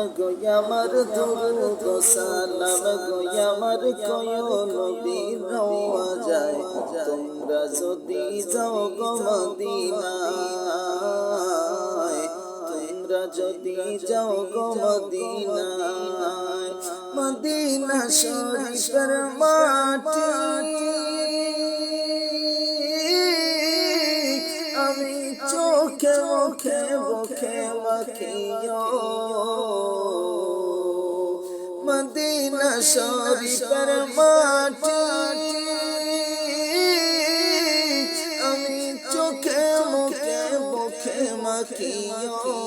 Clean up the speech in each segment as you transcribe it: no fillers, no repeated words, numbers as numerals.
গো আমার দুরূদ সালাম গো আমার কয় নবী রওয়া যায় তোমরা যদি যাও গো মদিনায় তোমরা যদি যাও গো মদিনায় মদিনা শরীফের মাটি আমি চোখে মুখে মুখে মাখিও মদিনা শরীফের মাটি আমি চোখে মুখে মুখে মাখিও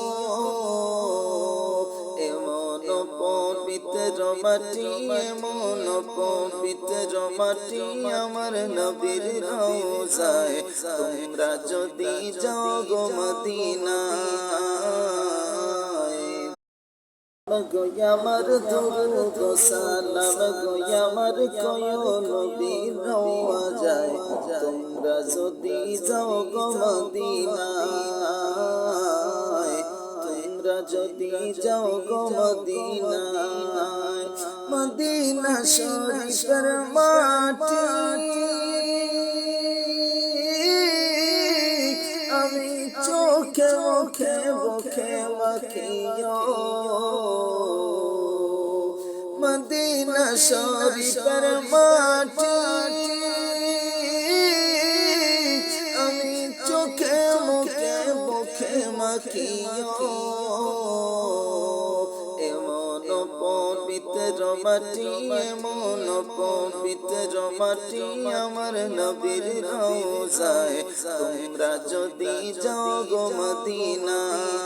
এমন পবিত্র মাটি এমন পবিত্র মাটি আমার নবীর রওজায় তোমরা যদি যাও গো মদিনায় গো আমার দুরূদ সালাম গো আমার কয় নবী রওয়া যায় তোমরা যদি যাও গো মদিনায় তোমরা যদি যাও গো মদিনায় মদিনা শরীফের মাটি আমি চোখে মুখে মুখে মাখিও মদিনা শরীফের মাটি আমি চোখে মুখে মুখে মাখিও এমন পবিত্র মাটি এমন পবিত্র মাটি আমার নবীর রওজায় তোমরা যদি যাও গো মদিনায়